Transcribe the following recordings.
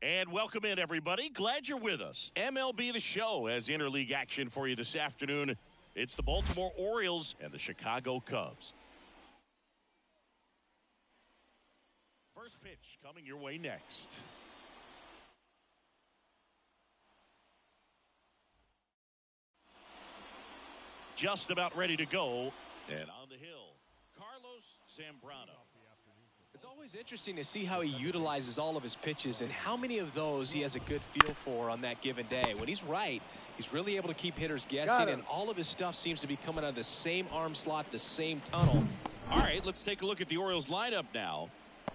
And welcome in, everybody. Glad you're with us. MLB The Show has interleague action for you this afternoon. It's the Baltimore Orioles and the Chicago Cubs. First pitch coming your way next. Just about ready to go. And on the hill, Carlos Zambrano. It's always interesting to see how he utilizes all of his pitches and how many of those he has a good feel for on that given day. When he's right, he's really able to keep hitters guessing, and all of his stuff seems to be coming out of the same arm slot, the same tunnel. All right, let's take a look at the Orioles lineup now.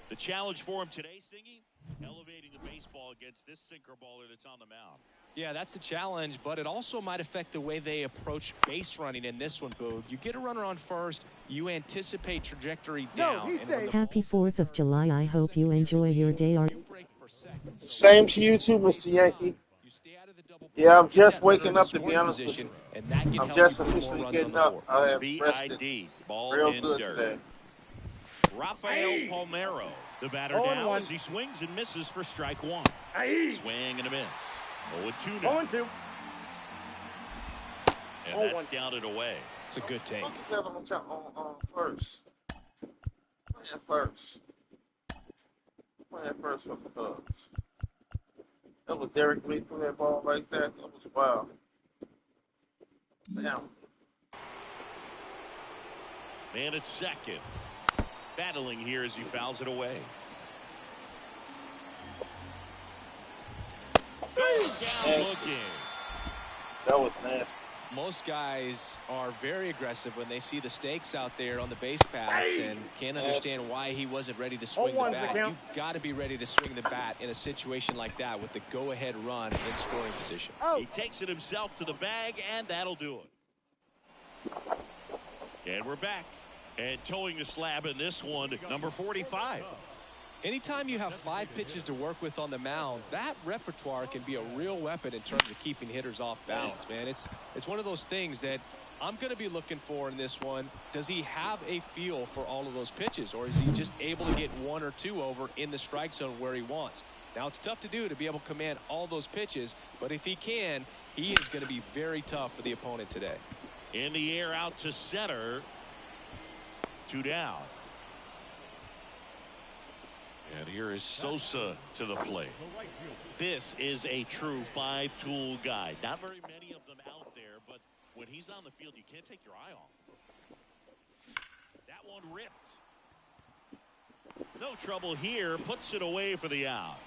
The challenge for him today, Singy, elevating the baseball against this sinker baller that's on the mound. Yeah, that's the challenge, but it also might affect the way they approach base running in this one, Boog. You get a runner on first, you anticipate trajectory down. Happy 4th of July. I hope you enjoy your day. Same to you too, Mr. Yankee. Yeah, I'm just waking up, to be honest with you. I'm just officially getting up. I have rested real good today. Rafael Palmeiro, the batter now as he swings and misses for strike one. Swing and a miss. 0-2 now. 0-2. And that's down and away. It's a good take. On first. Playing first. Playing first for the Cubs. That was Derek Lee threw that ball like that. That was wild. Damn. Man at second. Battling here as he fouls it away. Goes down looking. That was nasty. Most guys are very aggressive when they see the stakes out there on the base paths and can't understand why he wasn't ready to swing the bat. You've got to be ready to swing the bat in a situation like that with the go-ahead run in scoring position. He takes it himself to the bag, and that'll do it. And we're back. And towing the slab in this one, number 45. Anytime you have 5 pitches to work with on the mound, that repertoire can be a real weapon in terms of keeping hitters off balance, man. It's one of those things that I'm going to be looking for in this one. Does he have a feel for all of those pitches, or is he just able to get 1 or 2 over in the strike zone where he wants? Now, it's tough to do, to be able to command all those pitches, but if he can, he is going to be very tough for the opponent today. In the air out to center. 2 down. And here is Sosa to the plate. This is a true 5-tool guy. Not very many of them out there, but when he's on the field, you can't take your eye off. That one ripped. No trouble here. Puts it away for the out.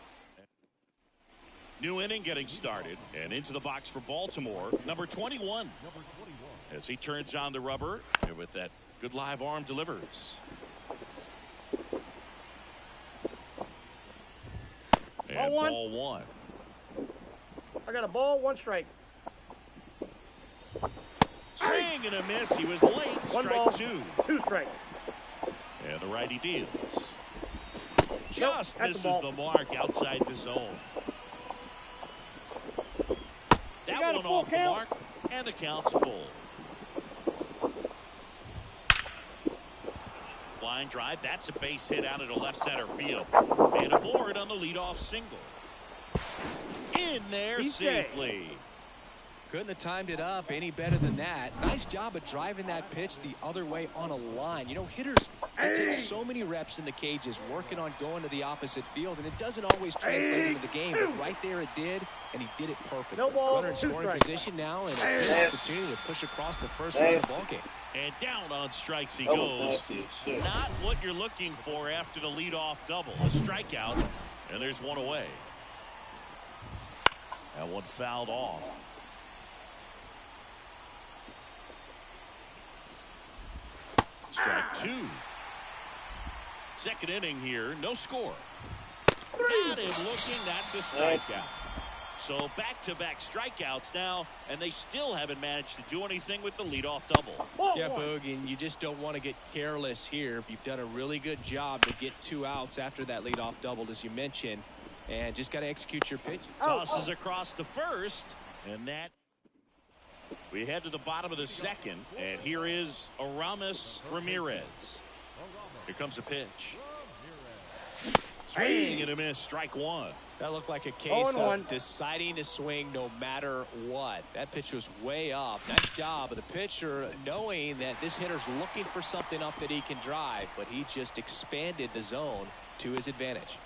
New inning getting started. And into the box for Baltimore, number 21. As he turns on the rubber, and with that good live arm delivers. And ball one. I got a ball, 1 strike. Swing and a miss. He was late. 1 Strike ball, 2. 2 strikes. And the righty deals. Just misses the mark outside the zone. That one off the mark, and the count's full. Line drive. That's a base hit out into left center field. And aboard on the leadoff single. In there safely. Couldn't have timed it up any better than that. Nice job of driving that pitch the other way on a line. You know, hitters, they take so many reps in the cages working on going to the opposite field, and it doesn't always translate into the game. But right there it did, and he did it perfectly. Runner in scoring position now, and a good opportunity to push across the first run of the ballgame. And down on strikes he goes. Not what you're looking for after the leadoff double. A strikeout, and there's one away. That one fouled off. Strike 2. Second inning here, no score. Got him looking, that's a strikeout. So back-to-back strikeouts now, and they still haven't managed to do anything with the leadoff double. Yeah, Boog, and you just don't want to get careless here. You've done a really good job to get 2 outs after that leadoff double, as you mentioned, and just got to execute your pitch. Tosses across the first, and that. We head to the bottom of the second, and here is Aramis Ramirez. Here comes a pitch. Swing and a miss. Strike one. That looked like a case 0-1. of deciding to swing no matter what. That pitch was way off. Nice job of the pitcher knowing that this hitter's looking for something up that he can drive, but he just expanded the zone to his advantage.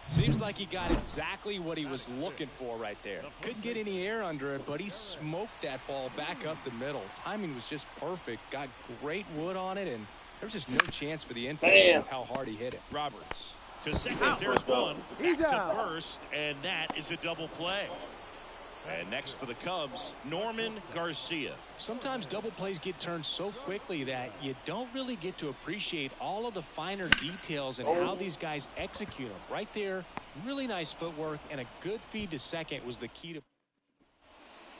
Seems like he got exactly what he was looking for right there. Couldn't get any air under it, but he smoked that ball back up the middle. Timing was just perfect. Got great wood on it, and there was just no chance for the infield with how hard he hit it. Roberts to second. There's one. Back to first, and that is a double play. And next for the Cubs, Norman Garcia. Sometimes double plays get turned so quickly that you don't really get to appreciate all of the finer details and how these guys execute them. Right there, really nice footwork, and a good feed to second was the key to.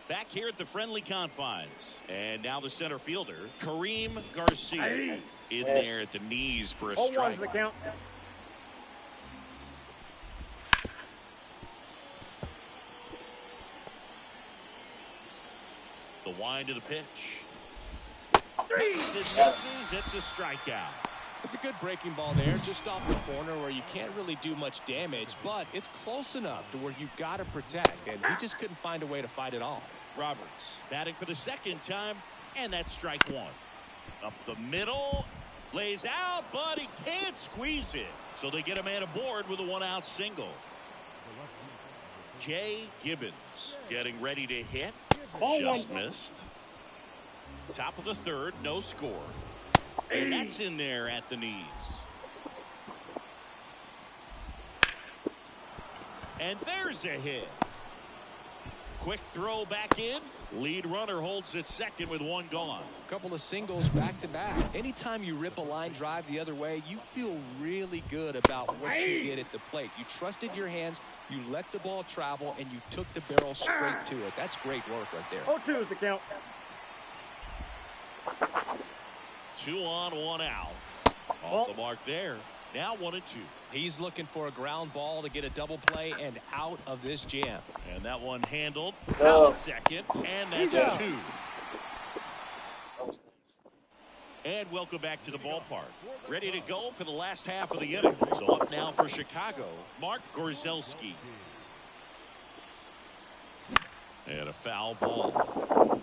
Back here at the friendly confines. And now the center fielder, Kareem Garcia, in there at the knees for a strike. 0-1's the count. The wind of the pitch. It misses. It's a strikeout. It's a good breaking ball there, just off the corner where you can't really do much damage, but it's close enough to where you've got to protect, and he just couldn't find a way to fight it off. Roberts batting for the second time, and that's strike one. Up the middle, lays out, but he can't squeeze it. So they get a man aboard with a one-out single. Jay Gibbons getting ready to hit. Just missed. Top of the third, no score. And that's in there at the knees. And there's a hit. Quick throw back in. Lead runner holds at second with one gone. A couple of singles back to back. Anytime you rip a line drive the other way, you feel really good about what you did at the plate. You trusted your hands, you let the ball travel, and you took the barrel straight to it. That's great work right there. 0-2's the count. 2 on, 1 out. Off the mark there. Now 1-2. He's looking for a ground ball to get a double play and out of this jam. And that one handled. Out second. And that's 2. And welcome back to the ballpark. Ready to go for the last half of the inning. So up now for Chicago, Mark Gorzelski. And a foul ball.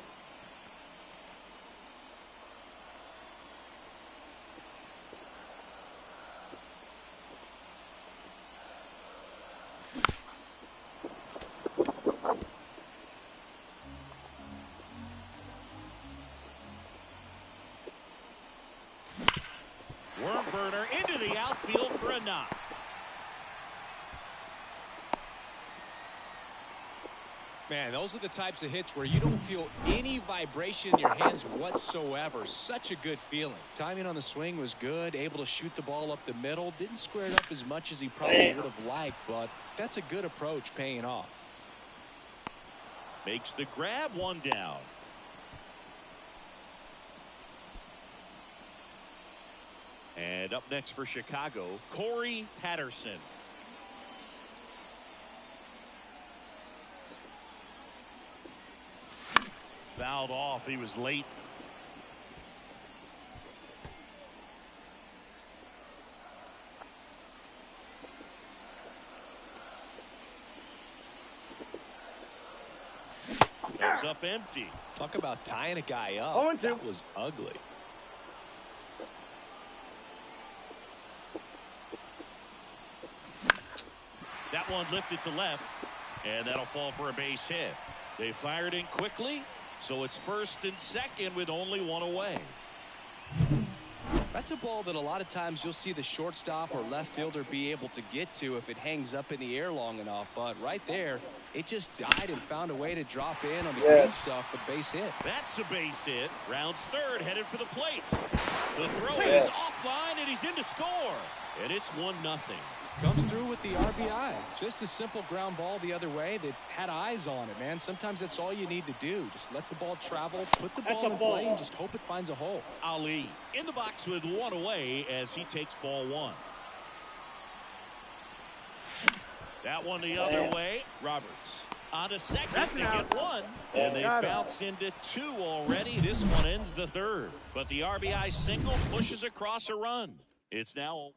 Worm burner into the outfield for a knock. Man, those are the types of hits where you don't feel any vibration in your hands whatsoever. Such a good feeling. Timing on the swing was good, able to shoot the ball up the middle. Didn't square it up as much as he probably would have liked, but that's a good approach paying off. Makes the grab, one down. And up next for Chicago, Corey Patterson. Fouled off. He was late. Goes up empty. Talk about tying a guy up. 0-2. That was ugly. That one lifted to left, and that'll fall for a base hit. They fired in quickly, so it's first and second with only one away. That's a ball that a lot of times you'll see the shortstop or left fielder be able to get to if it hangs up in the air long enough. But right there, it just died and found a way to drop in on the green stuff for base hit. That's a base hit. Rounds third, headed for the plate. The throw is offline, and he's in to score. And it's 1-0. Comes through with the RBI. Just a simple ground ball the other way that had eyes on it, man. Sometimes that's all you need to do. Just let the ball travel, put the ball in play, and just hope it finds a hole. Ali in the box with one away as he takes ball one. That one the other way. Roberts on to second to get one. And they bounce into 2 already. This one ends the third. But the RBI single pushes across a run. It's now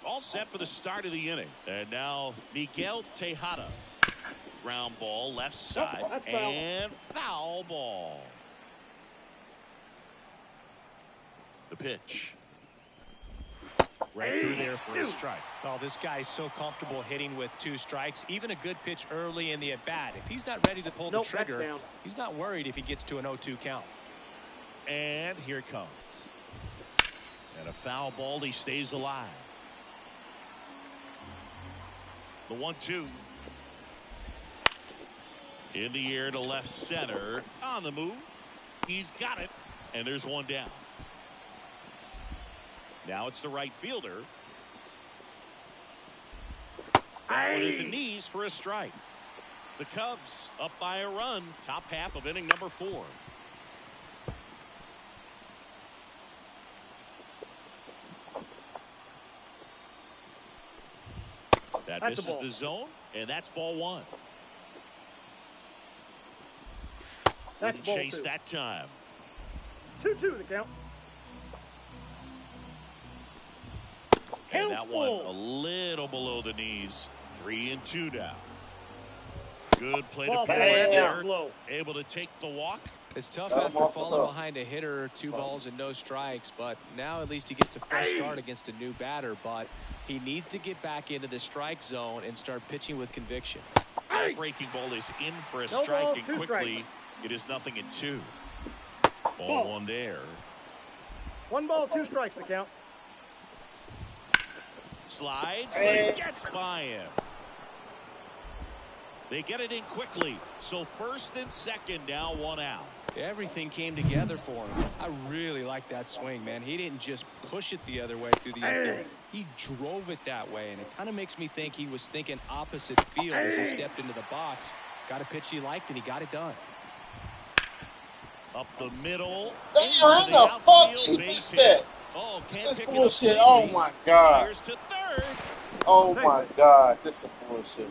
All set for the start of the inning. And now Miguel Tejada. Ground ball left side. Nope, that's foul. And foul ball. The pitch. Right through there for a strike. Oh, this guy's so comfortable hitting with 2 strikes. Even a good pitch early in the at-bat. If he's not ready to pull the trigger, he's not worried if he gets to an 0-2 count. And here it comes. And a foul ball. He stays alive. The 1-2. In the air to left center. On the move. He's got it. And there's one down. Now it's the right fielder. That one at the knees for a strike. The Cubs up by a run. Top half of inning number 4. That That's misses the zone, and that's ball 1. That's ball Chase 2. that time. 2-2 the count. And that one a little below the knees. 3-2 now. Good play to pass there. Able to take the walk. It's tough after falling behind a hitter, 2 balls and no strikes, but now at least he gets a fresh start against a new batter. But he needs to get back into the strike zone and start pitching with conviction. That breaking ball is in for a strike, and quickly it is 0-2. Ball 1 there. 1 ball, 2 strikes the count. Slides, but gets by him. They get it in quickly. So first and second, now 1 out. Everything came together for him. I really like that swing, man. He didn't just push it the other way through the infield. He drove it that way, and it kind of makes me think he was thinking opposite field as he stepped into the box. Got a pitch he liked, and he got it done. Up the middle. Damn, how the fuck he missed that? Oh, can't This pick bullshit. it up. Oh my god. Here's to third. Oh my god. This is bullshit.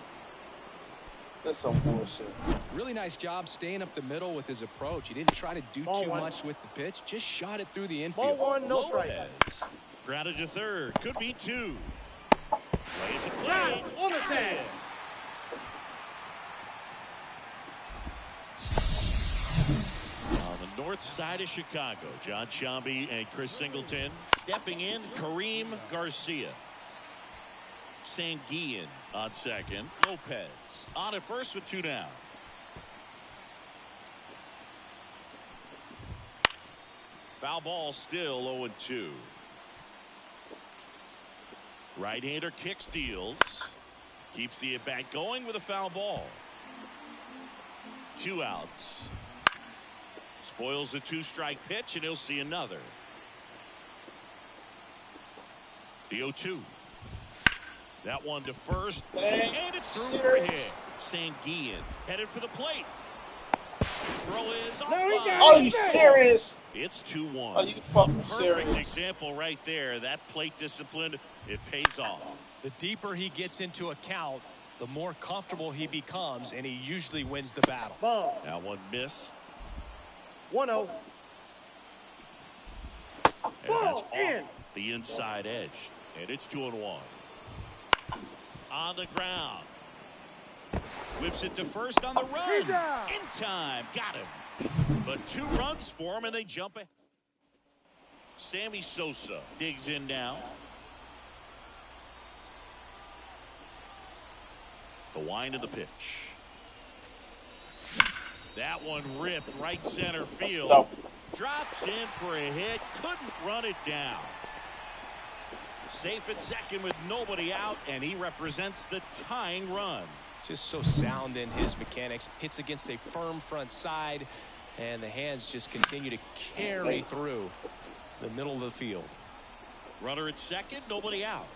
This is some bullshit. Really nice job staying up the middle with his approach. He didn't try to do too much with the pitch. Just shot it through the infield. Ball 1, no strike. Lopez. Grounded to third. Could be 2. Plays the play. On the tag. On the north side of Chicago, John Sciambi and Chris Singleton. Stepping in, Kareem Garcia. Sanguillen on second. Lopez on at first with 2 down. Foul ball still 0-2. Right-hander kick steals. Keeps the at-bat going with a foul ball. 2 outs. Spoils the 2-strike pitch, and he'll see another. The 0-2. That one to first, and it's through for a hit. Sanguillen headed for the plate. Throw is off. Are you serious? It's 2-1. Are you fucking Perfect serious? example right there. That plate discipline, it pays off. The deeper he gets into a count, the more comfortable he becomes, and he usually wins the battle. Ball. That one missed. 1-0. And that's off the inside edge. And it's 2-1. On the ground. Whips it to first on the run. In time. Got him. But 2 runs for him, and they jump it. Sammy Sosa digs in now. The wind of the pitch. That one ripped right center field. Drops in for a hit. Couldn't run it down. Safe at second with nobody out, and he represents the tying run. Just so sound in his mechanics. Hits against a firm front side, and the hands just continue to carry through the middle of the field. Runner at second, nobody out.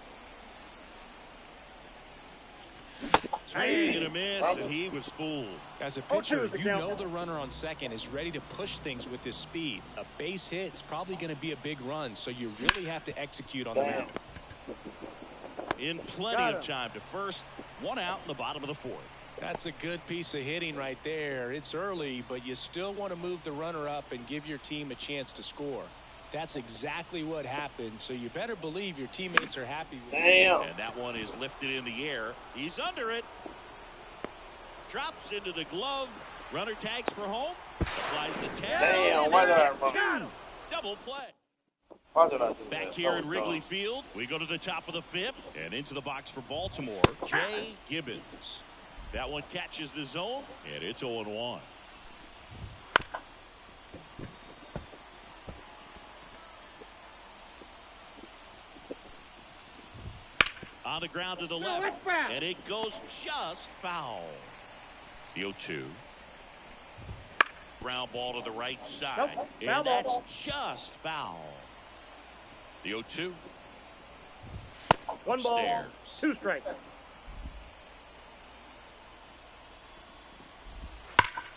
Swing and a miss, and he was fooled. As a pitcher, you know the runner on second is ready to push things with his speed. A base hit is probably going to be a big run, so you really have to execute on the mound. In plenty of time to first. 1 out in the bottom of the 4th. That's a good piece of hitting right there. It's early, but you still want to move the runner up and give your team a chance to score. That's exactly what happened, so you better believe your teammates are happy with it. Damn. And that one is lifted in the air. He's under it. Drops into the glove. Runner tags for home. Applies the tag. Damn, why did I run? Double play. Why did I do Back that? here That at was Wrigley dumb. Field, we go to the top of the fifth and into the box for Baltimore. Jay Gibbons. That one catches the zone, and it's 0-1. On the ground to the left, and it goes just foul. The 0-2. Ground ball to the right side, Nope, and foul that's ball. just foul. The 0-2. One ball, Upstairs. 2 strikes.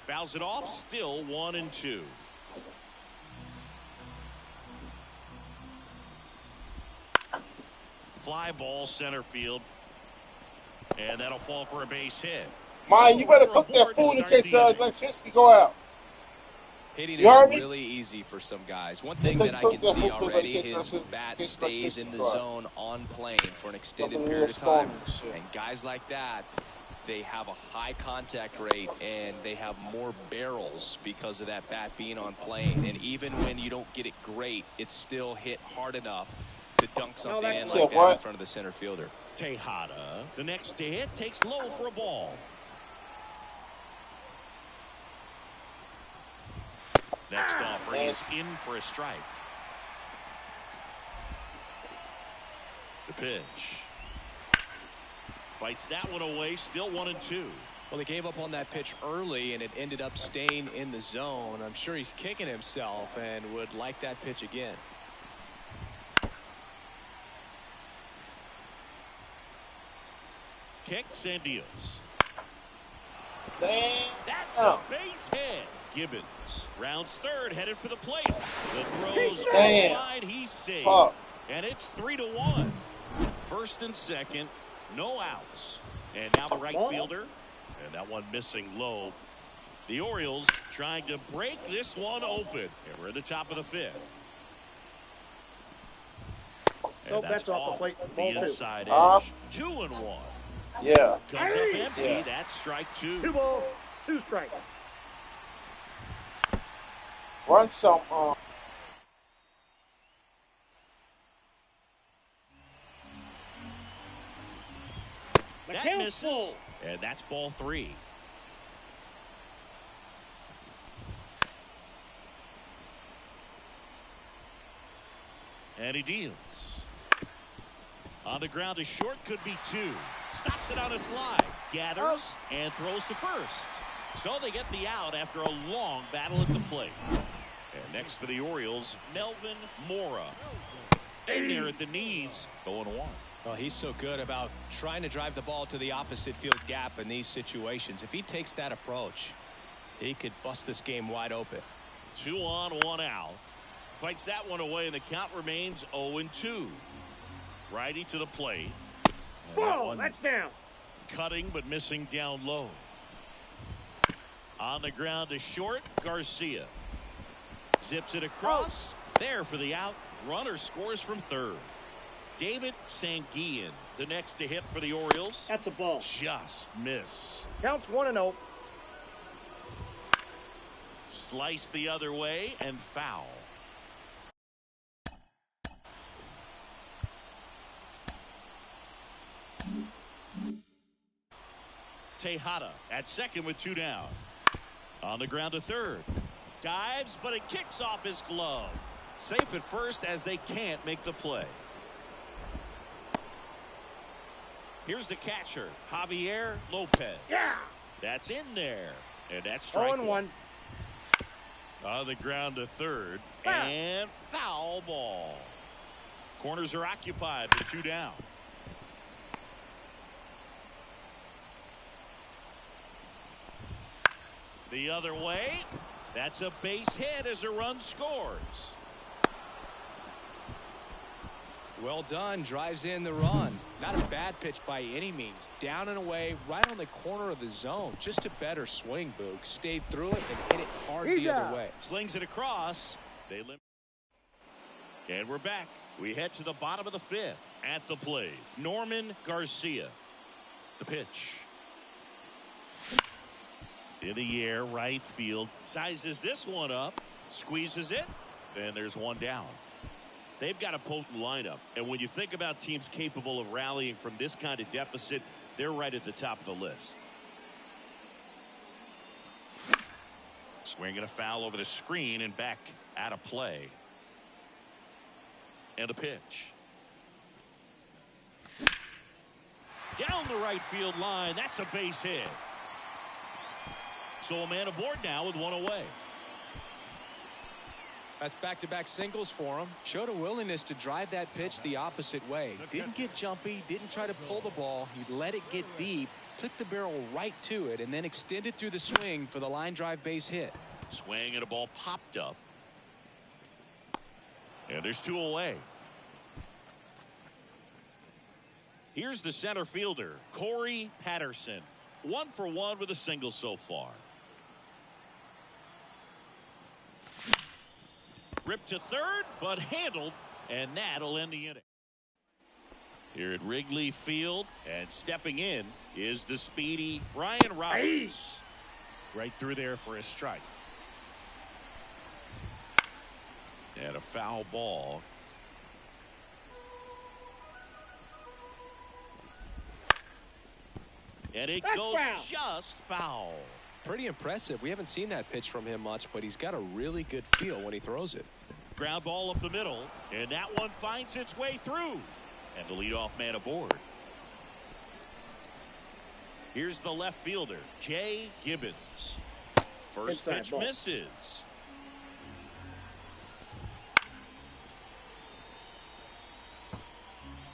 Fouls it off, still 1-2. Fly ball center field, and that'll fall for a base hit. Man, you better So cook we're that aboard to food in start case the inning. electricity go out. Hitting You heard is me? really easy for some guys. One thing It's that I like can see football, already, like his it's bat like stays this in the spot. zone on plane for an extended Like a period of time. little storm and shit. And guys like that, they have a high contact rate and they have more barrels because of that bat being on plane. And even when you don't get it great, it's still hit hard enough to dunk something in that's like that what? in front of the center fielder. Tejada, the next to hit, takes low for a ball. Next offering is in for a strike. The pitch. Fights that one away, still 1-2. Well, they gave up on that pitch early, and it ended up staying in the zone. I'm sure he's kicking himself and would like that pitch again. Kicks and deals. Damn. That's a base hit. Gibbons rounds third, headed for the plate. The throws on the Damn. line, he's safe. Fuck. And it's 3-1. First and second, no outs. And now the right fielder, and that one missing low. The Orioles trying to break this one open. And we're at the top of the fifth. And Nope, that's that's off the off plate. the Ball 2. inside Off. edge. 2-1. Yeah. Comes up empty. Yeah. That's strike 2. 2 balls, 2 strikes. Run some. The That count's misses. full. And that's ball 3. And he deals. On the ground, a short, could be 2. Stops it on a slide. Gathers and throws to first. So they get the out after a long battle at the plate. And next for the Orioles, Melvin Mora. In there at the knees, 0-1. Well, he's so good about trying to drive the ball to the opposite field gap in these situations. If he takes that approach, he could bust this game wide open. 2 on, 1 out. Fights that one away, and the count remains 0-2. Righty to the plate. And that Ball, one that's down. cutting but missing down low. On the ground to short, Garcia. Zips it across. There for the out. Runner scores from third. David Sanguillen, the next to hit for the Orioles. That's a ball. Just missed. Counts 1-0. Slice the other way and foul. Tejada at second with 2 down. On the ground to third. Dives, but it kicks off his glove. Safe at first as they can't make the play. Here's the catcher, Javier Lopez. Yeah. That's in there. And that's strike 0-1. On the ground to third. Foul. And foul ball. Corners are occupied with 2 down. The other way. That's a base hit as a run scores. Well done. Drives in the run. Not a bad pitch by any means. Down and away, right on the corner of the zone. Just a better swing, Boog. Stayed through it and hit it hard He's the other out. way. Slings it across. They limit. And we're back. We head to the bottom of the fifth. At the plate, Norman Garcia. The pitch. In the air, right field. Sizes this one up. Squeezes it. And there's one down. They've got a potent lineup. And when you think about teams capable of rallying from this kind of deficit, they're right at the top of the list. Swinging a foul over the screen and back out of play. And a pitch. Down the right field line. That's a base hit. So a man aboard now with one away. That's back-to-back singles for him. Showed a willingness to drive that pitch the opposite way. Didn't get jumpy, didn't try to pull the ball. He let it get deep, took the barrel right to it, and then extended through the swing for the line drive base hit. Swing and a ball popped up. And there's two away. Here's the center fielder, Corey Patterson. 1 for 1 with a single so far. Ripped to third, but handled, and that'll end the inning. Here at Wrigley Field, and stepping in is the speedy Brian Roberts. Right through there for a strike. And a foul ball. And it goes just foul. Pretty impressive. We haven't seen that pitch from him much, but he's got a really good feel when he throws it. Ground ball up the middle, and that one finds its way through. And the leadoff man aboard. Here's the left fielder, Jay Gibbons. First Inside pitch ball. misses.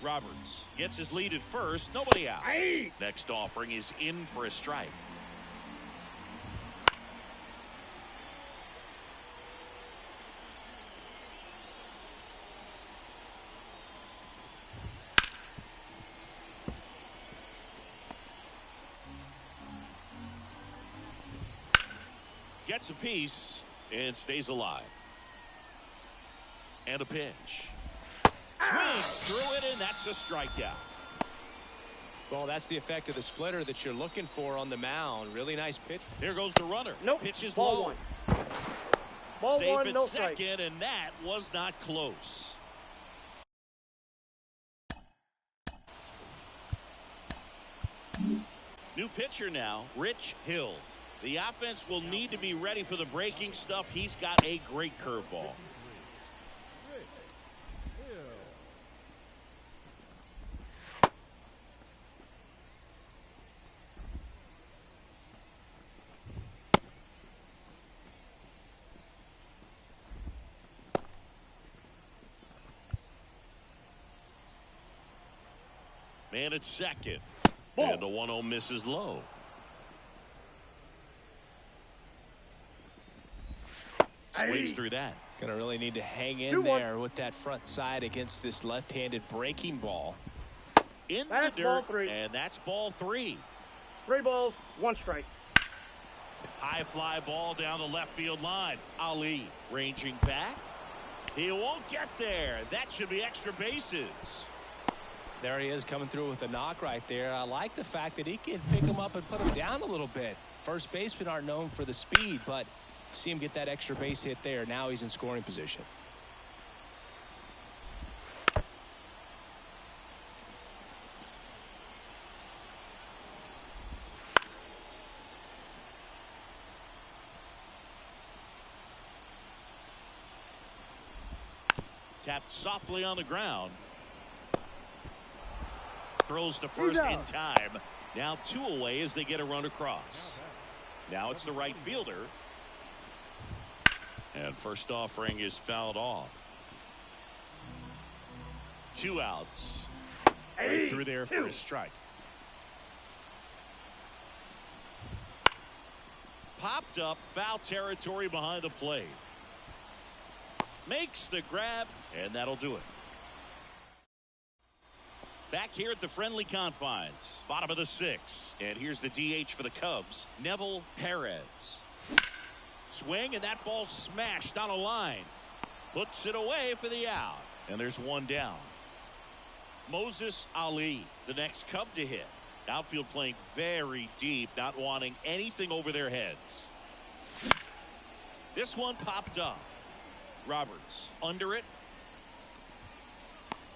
Roberts gets his lead at first. Nobody out. Next offering is in for a strike. Gets a piece and stays alive. And a pitch. Swings through it, and that's a strikeout. Well, that's the effect of the splitter that you're looking for on the mound. Really nice pitch. Here goes the runner. Nope. Pitch is Ball low. one. Ball Safe one, at no strike. second, and that was not close. New pitcher now, Rich Hill. The offense will need to be ready for the breaking stuff. He's got a great curveball. Man at second. Ball. And the 1-0 misses low. Swings through that. Gonna really need to hang in 2-1. there with that front side against this left-handed breaking ball. In That's the ball dirt, three. and that's ball 3. 3 balls, 1 strike. High fly ball down the left field line. Ali ranging back. He won't get there. That should be extra bases. There he is coming through with a knock right there. I like the fact that he can pick him up and put him down a little bit. First basemen aren't known for the speed, but see him get that extra base hit there. Now he's in scoring position. Tapped softly on the ground. Throws to first He's in out. time. Now 2 away as they get a run across. Now it's the right fielder. And first offering is fouled off. 2 outs. Right through there for a strike. Popped up, foul territory behind the plate. Makes the grab, and that'll do it. Back here at the friendly confines, bottom of the 6th. And here's the DH for the Cubs, Neville Perez. Swing, and that ball smashed on a line. Puts it away for the out. And there's one down. Moses Ali, the next Cub to hit. Outfield playing very deep, not wanting anything over their heads. This one popped up. Roberts under it.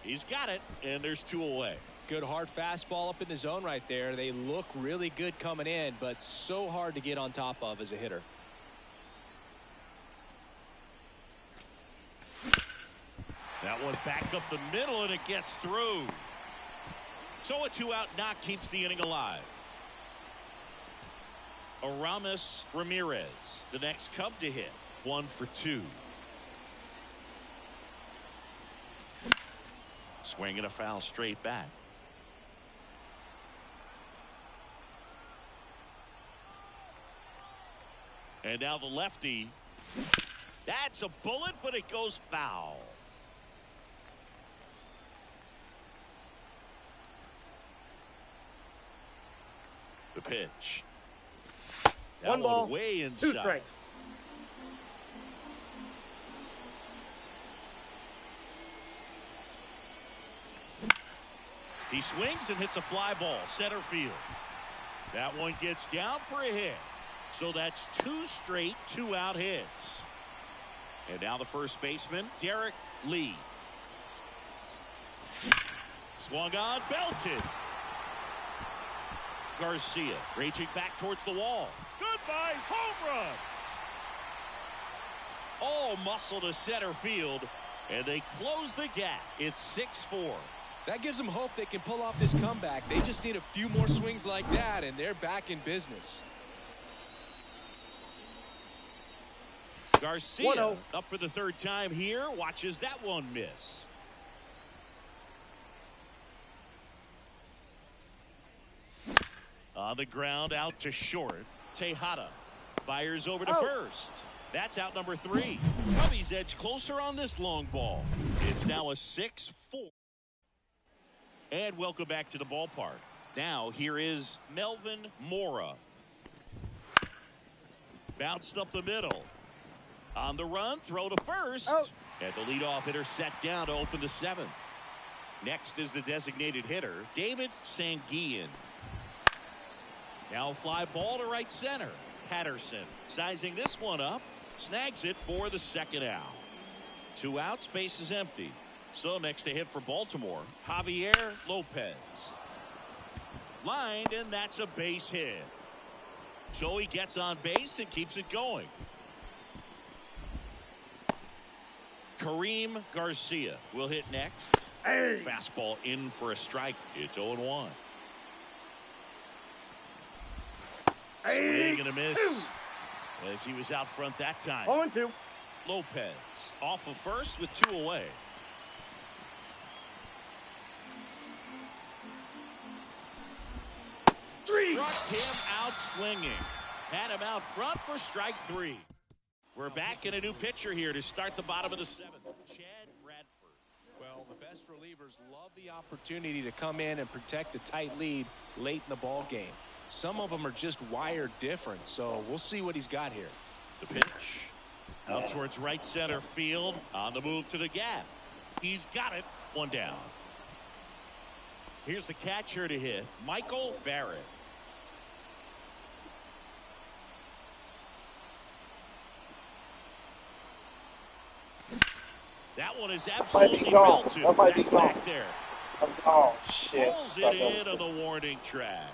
He's got it, and there's 2 away. Good hard fastball up in the zone right there. They look really good coming in, but so hard to get on top of as a hitter. That one back up the middle, and it gets through. So a 2-out knock keeps the inning alive. Aramis Ramirez, the next Cub to hit. 1 for 2. Swing and a foul straight back. And now the lefty. That's a bullet, but it goes foul. The pitch. That 1 ball, way 2 inside. strikes. He swings and hits a fly ball center field. That one gets down for a hit. So that's 2 straight 2-out hits. And now the first baseman, Derek Lee. Swung on, belted. Garcia raging back towards the wall. Goodbye, home run. All muscle to center field, and they close the gap. It's 6-4. That gives them hope they can pull off this comeback. They just need a few more swings like that, and they're back in business. Garcia 1-0. up for the 3rd time here. Watches that one miss. On the ground, out to short. Tejada fires over to first. That's out number 3. Cubbies edge closer on this long ball. It's now a 6-4. And welcome back to the ballpark. Now here is Melvin Mora. Bounced up the middle. On the run, throw to first. Out. And the leadoff hitter set down to open the 7th. Next is the designated hitter, David Sanguillen. Now a fly ball to right center. Patterson sizing this one up. Snags it for the 2nd out. 2 outs, base is empty. So next to hit for Baltimore, Javier Lopez. Lined, and that's a base hit. So he gets on base and keeps it going. Kareem Garcia will hit next. Hey. Fastball in for a strike. It's 0-1. Swing and a miss. As he was out front that time. 0-2. Lopez off of first with 2 away. Struck him out swinging. Had him out front for strike 3. We're back in a new pitcher here to start the bottom of the 7th. Chad Bradford. Well, the best relievers love the opportunity to come in and protect a tight lead late in the ball game. Some of them are just wired different, so we'll see what he's got here. The pitch. Out towards right center field. On the move to the gap. He's got it. 1 down. Here's the catcher to hit, Michael Barrett. That one is absolutely gone. belted. That might be That's gone. back there. Oh, shit. Pulls it in on the warning track.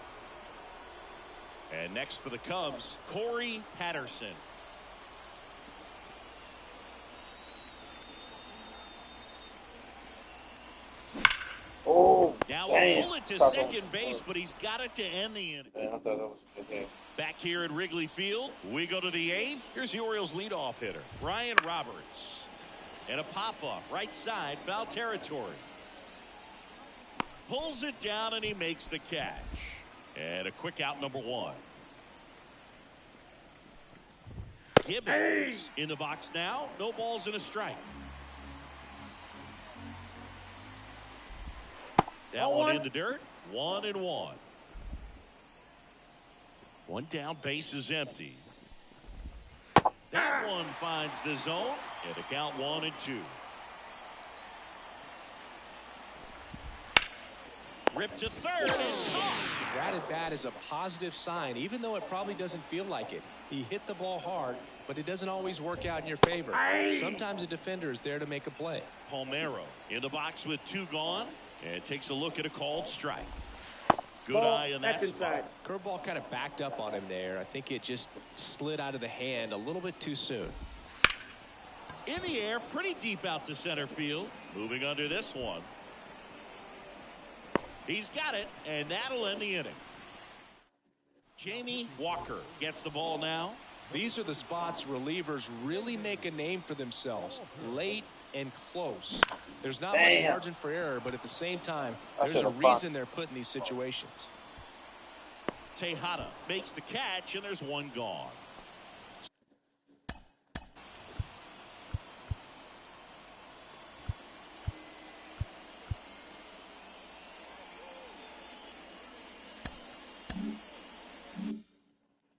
And next for the Cubs, Corey Patterson. Oh, Now damn. a bullet to Thought that was second base, close. but he's got it to end the inning. Man, I thought that was a good game. Back here at Wrigley Field, we go to the 8th. Here's the Orioles leadoff hitter, Brian Roberts. And a pop-up, right side, foul territory. Pulls it down, and he makes the catch. And a quick out, number 1. Gibbons in the box now. No balls and a strike. That one in the dirt. 1-1. 1 down, base is empty. That one finds the zone, and the count 1-2. Ripped to third and caught. That at bat is a positive sign, even though it probably doesn't feel like it. He hit the ball hard, but it doesn't always work out in your favor. Sometimes a defender is there to make a play. Palmeiro in the box with 2 gone, and takes a look at a called strike. Good Ball, eye in that spot. Curveball kind of backed up on him there. I think it just slid out of the hand a little bit too soon. In the air, pretty deep out to center field. Moving under this one. He's got it, and that'll end the inning. Jamie Walker gets the ball now. These are the spots relievers really make a name for themselves. Late and close. There's not much margin for error, but at the same time, there's a reason they're put in these situations. Tejada makes the catch, and there's 1 gone.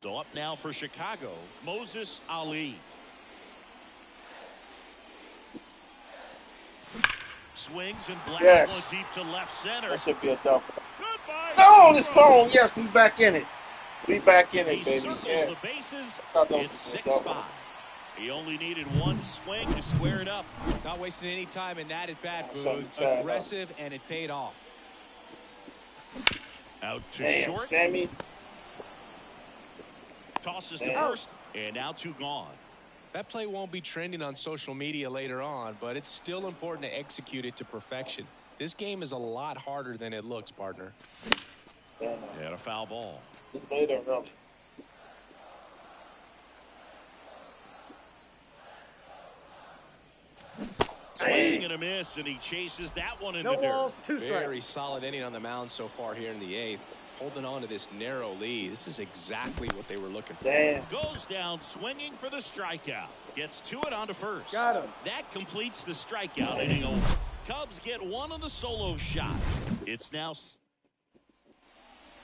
So up now for Chicago, Moses Ali. Swings and blasts one deep to left center. That should be a double. Goodbye. Oh, it's gone. Yes, we back in it. We back in it, He baby. circles Yes. the bases. It's It's 6-5. He only needed 1 swing to square it up. Not wasting any time in that at bat, Something Boog. sad, Aggressive, and it paid off. Out to Damn, short. Sammy. Tosses to first, and now 2 gone. That play won't be trending on social media later on, but it's still important to execute it to perfection. This game is a lot harder than it looks, partner. And a foul ball. Later, really. Swing and a miss, and he chases that one in No the dirt. balls, 2 strikes. Very solid inning on the mound so far here in the 8th. Holding on to this narrow lead. This is exactly what they were looking for. Damn. Goes down swinging for the strikeout. Gets to it onto first. Got him. That completes the strikeout inning over. Cubs get 1 on the solo shot. It's now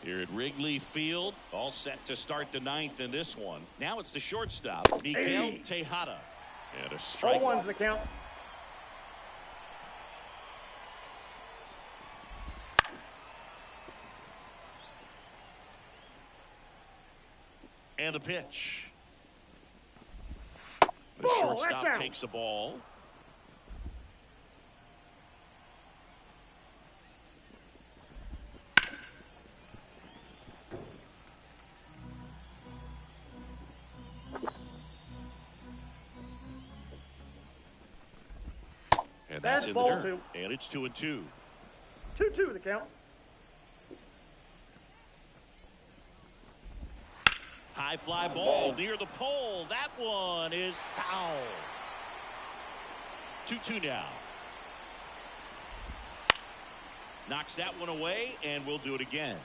here at Wrigley Field. All set to start the 9th in this one. Now it's the shortstop, Miguel Tejada. And a strike. 0-1's the count. And the pitch. The Ball, shortstop that's out. takes the ball. And that's in the ball dirt. 2. And it's 2-2. 2-2 the count. High fly ball near the pole. That one is foul. 2-2 now. Knocks that one away, and we'll do it again.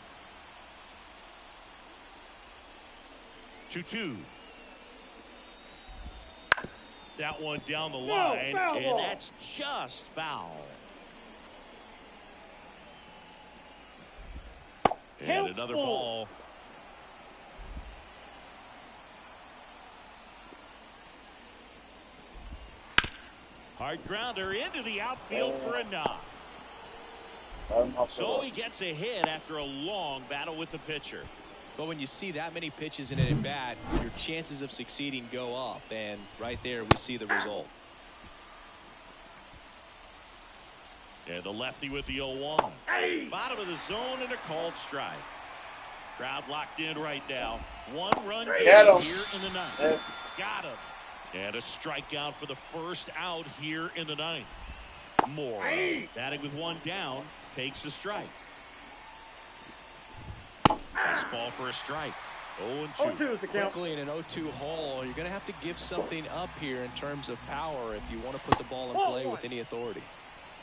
2-2. That one down the line, foul and ball. that's just foul. And Help another ball. ball. Hard grounder into the outfield for a knock. So he gets a hit after a long battle with the pitcher. But when you see that many pitches in an at-bat, your chances of succeeding go up. And right there, we see the result. And the lefty with the 0-1. Bottom of the zone and a called strike. Crowd locked in right now. 1 run here in the 9th. Yes. Got him. And a strikeout for the first out here in the 9th. Moore, batting with 1 down, takes the strike. Fastball for a strike. 0-2. 0-2 is the count. Quickly in an 0-2 hole, you're going to have to give something up here in terms of power if you want to put the ball in play with any authority.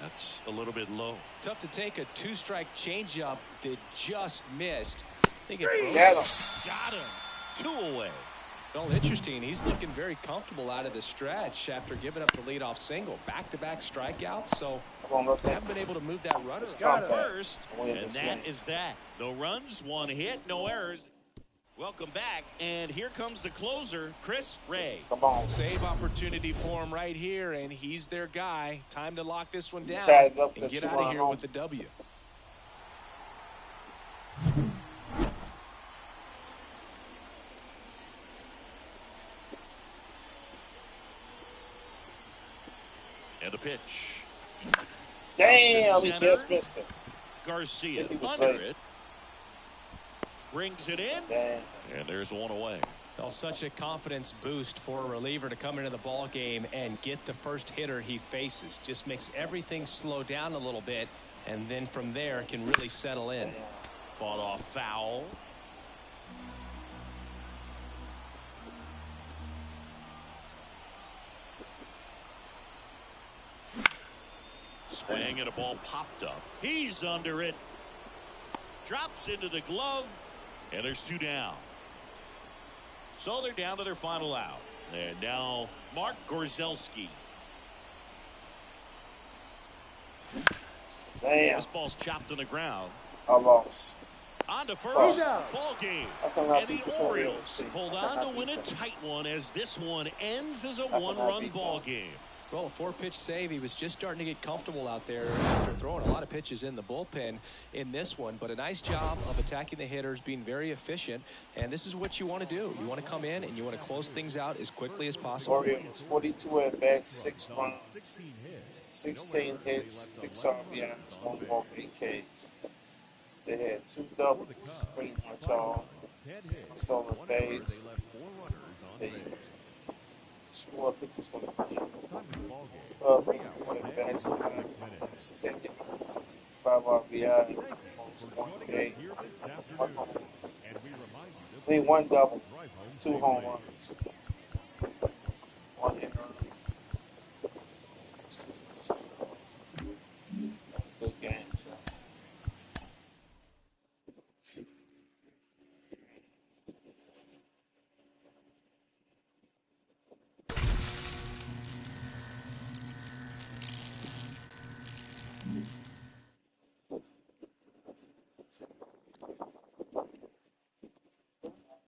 That's a little bit low. Tough to take a 2-strike changeup that just missed. I think it Got him. 2 away. Well, interesting. He's looking very comfortable out of the stretch after giving up the leadoff single. Back-to-back strikeouts, so haven't been able to move that runner. Got first, and that is that. No runs, 1 hit, no errors. Welcome back, and here comes the closer, Chris Ray. Come on. Save opportunity for him right here, and he's their guy. Time to lock this one down and get out of here with the W. And a pitch. Damn, he just missed it. Garcia under it. Brings it in. Damn. And there's one away. Well, such a confidence boost for a reliever to come into the ball game and get the first hitter he faces. Just makes everything slow down a little bit, and then from there can really settle in. Fought off foul. Swing and a ball popped up. He's under it. Drops into the glove. And there's 2 down. So they're down to their final out. And now Mark Gorzelski. Damn. This ball's chopped on the ground. I lost. On to first. Oh. Ball game. And the Orioles hold on to win a tight one as this one ends as a 1-run ball game. Well, a 4-pitch save. He was just starting to get comfortable out there after throwing a lot of pitches in the bullpen in this one. But a nice job of attacking the hitters, being very efficient. And this is what you want to do. You want to come in and you want to close things out as quickly as possible. Orioles 42 at bats, 6 runs, 16 hits, 6 RBIs, 1 walk, 8 Ks. They had 2 doubles, pretty much all. Stolen base. They score pitches for the team. 34 at bats, 10 hits, 5 RBI, 1 K, 1 home. I mean, 1 double, 2 home runs, 1 hit. Good game, so.